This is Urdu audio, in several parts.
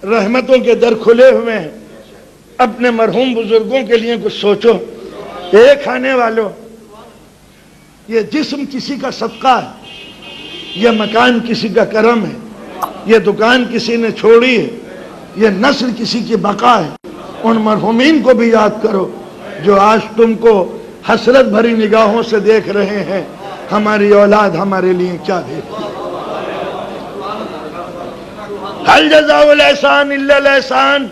رحمتوں کے در کھلے ہوئے ہیں، اپنے مرحوم بزرگوں کے لیے کچھ سوچو۔ ایک کھانے والوں، یہ جسم کسی کا صدقہ ہے، یہ مکان کسی کا کرم ہے، یہ دکان کسی نے چھوڑی ہے، یہ نسل کسی کی بقا ہے۔ ان مرحومین کو بھی یاد کرو جو آج تم کو حسرت بھری نگاہوں سے دیکھ رہے ہیں، ہماری اولاد ہمارے لیے کیا دیکھتی ہے۔ حل جزاء الاحسان الا الاحسان۔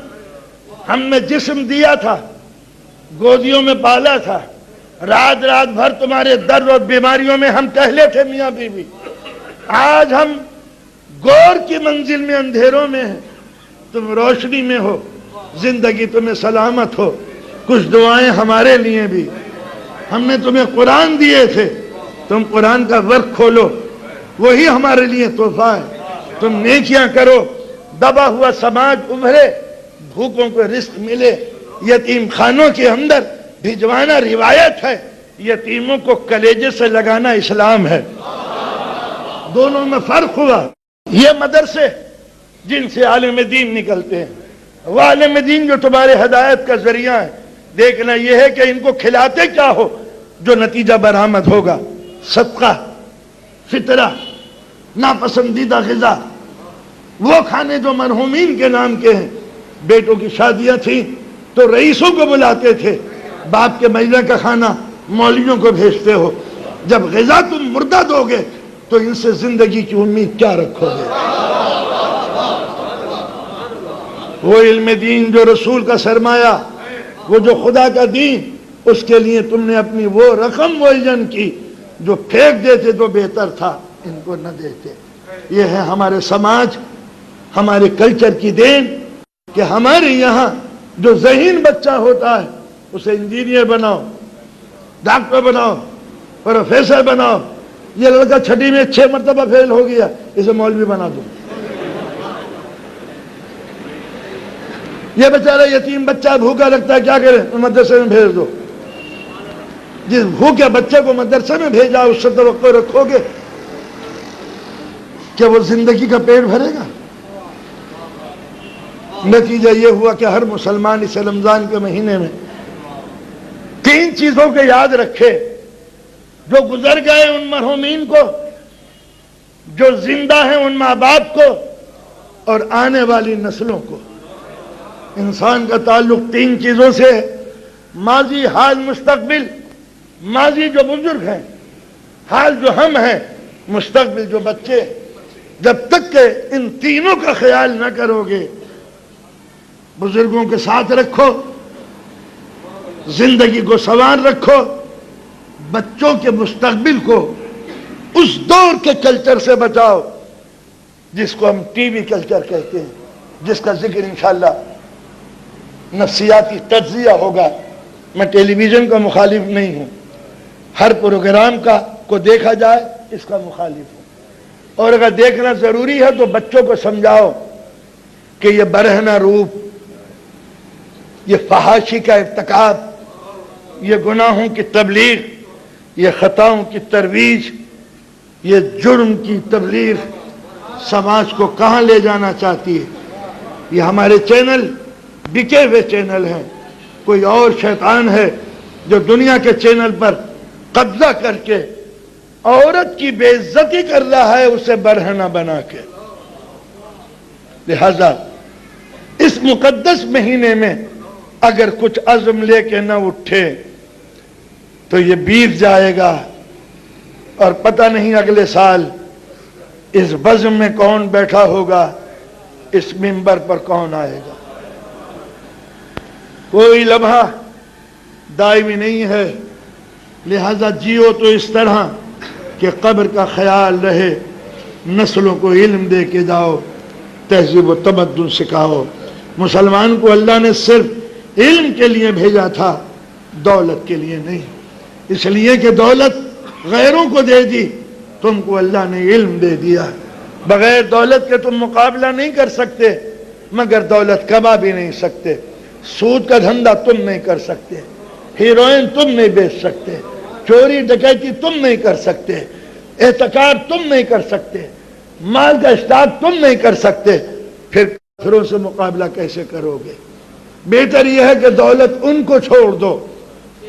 ہم نے جسم دیا تھا، گودیوں میں پالا تھا، رات رات بھر تمہارے درد اور بیماریوں میں ہم ٹہلے تھے میاں بیوی۔ آج ہم گور کی منزل میں اندھیروں میں ہیں، تم روشنی میں ہو، زندگی تمہیں سلامت ہو۔ کچھ دعائیں ہمارے لیے بھی، ہم نے تمہیں قرآن دیے تھے، تم قرآن کا ورق کھولو، وہی ہمارے لیے تحفہ ہے۔ تم نیکیاں کرو، دبا ہوا سماج ابھرے، بھوکوں کو رزق ملے۔ یتیم خانوں کے اندر بھجوانا روایت ہے، یتیموں کو کلیجے سے لگانا اسلام ہے۔ دونوں میں فرق ہوا۔ یہ مدرسے جن سے عالم دین نکلتے ہیں، وہ عالم دین جو تمہارے ہدایت کا ذریعہ ہے، دیکھنا یہ ہے کہ ان کو کھلاتے کیا ہو جو نتیجہ برآمد ہوگا۔ صدقہ، فطرہ، ناپسندیدہ غذا، وہ کھانے جو مرحومین کے نام کے ہیں۔ بیٹوں کی شادیاں تھیں تو رئیسوں کو بلاتے تھے، باپ کے مجمع کا کھانا مولویوں کو بھیجتے ہو۔ جب غذا تم مردہ دو گے تو ان سے زندگی کی امید کیا رکھو گے؟ وہ علم دین جو رسول کا سرمایہ، وہ جو خدا کا دین، اس کے لیے تم نے اپنی وہ رقم معین کی جو پھینک دیتے تو بہتر تھا ان کو نہ دیتے۔ یہ ہے ہمارے سماج، ہمارے کلچر کی دین کہ ہمارے یہاں جو ذہین بچہ ہوتا ہے اسے انجینئر بناؤ، ڈاکٹر بناؤ، پروفیسر بناؤ۔ یہ لڑکا چھٹی میں 6 مرتبہ فیل ہو گیا، اسے مولوی بنا دو۔ یہ بیچارہ یتیم بچہ بھوکا لگتا ہے، کیا کرے؟ مدرسے میں بھیج دو۔ جس بھوکے بچے کو مدرسے میں بھیجا اس سے توقع رکھو گے کہ وہ زندگی کا پیٹ بھرے گا؟ نتیجہ یہ ہوا کہ ہر مسلمان اس رمضان کے مہینے میں 3 چیزوں کو یاد رکھے جو گزر گئے ان مرحومین کو، جو زندہ ہیں ان ماں باپ کو، اور آنے والی نسلوں کو۔ انسان کا تعلق 3 چیزوں سے ہے، ماضی، حال، مستقبل۔ ماضی جو بزرگ ہیں، حال جو ہم ہیں، مستقبل جو بچے۔ جب تک کہ ان تینوں کا خیال نہ کرو گے، بزرگوں کے ساتھ رکھو، زندگی کو سنوار رکھو، بچوں کے مستقبل کو اس دور کے کلچر سے بچاؤ جس کو ہم ٹی وی کلچر کہتے ہیں، جس کا ذکر انشاءاللہ نفسیاتی تجزیہ ہوگا۔ میں ٹیلی ویژن کا مخالف نہیں ہوں، ہر پروگرام کو دیکھا جائے اس کا مخالف ہوں، اور اگر دیکھنا ضروری ہے تو بچوں کو سمجھاؤ کہ یہ برہنہ روپ، یہ فحاشی کا ارتکاب، یہ گناہوں کی تبلیغ، یہ خطاؤں کی ترویج، یہ جرم کی تبلیغ سماج کو کہاں لے جانا چاہتی ہے۔ یہ ہمارے چینل بکے ہوئے چینل ہیں۔ کوئی اور شیطان ہے جو دنیا کے چینل پر قبضہ کر کے عورت کی بے عزتی کر رہا ہے، اسے برہنہ بنا کے۔ لہذا اس مقدس مہینے میں اگر کچھ عزم لے کے نہ اٹھے تو یہ بیت جائے گا، اور پتہ نہیں اگلے سال اس بزم میں کون بیٹھا ہوگا، اس منبر پر کون آئے گا۔ کوئی لمحہ دائمی نہیں ہے، لہذا جیو تو اس طرح کہ قبر کا خیال رہے، نسلوں کو علم دے کے جاؤ، تہذیب و تمدن سکھاؤ۔ مسلمان کو اللہ نے صرف علم کے لیے بھیجا تھا، دولت کے لیے نہیں، اس لیے کہ دولت غیروں کو دے دی، تم کو اللہ نے علم دے دیا۔ بغیر دولت کے تم مقابلہ نہیں کر سکتے، مگر دولت کما بھی نہیں سکتے۔ سود کا دھندا تم نہیں کر سکتے، ہیروئن تم نہیں بیچ سکتے، چوری ڈکیتی تم نہیں کر سکتے، احتکار تم نہیں کر سکتے، مال کا اسٹاک تم نہیں کر سکتے، پھر کافروں سے مقابلہ کیسے کرو گے؟ بہتر یہ ہے کہ دولت ان کو چھوڑ دو،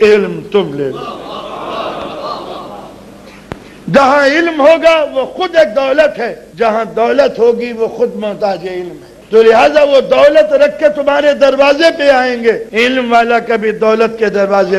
علم تم لے لو۔ جہاں علم ہوگا وہ خود ایک دولت ہے، جہاں دولت ہوگی وہ خود محتاج علم ہے۔ تو لہذا وہ دولت رکھ کے تمہارے دروازے پہ آئیں گے، علم والا کبھی دولت کے دروازے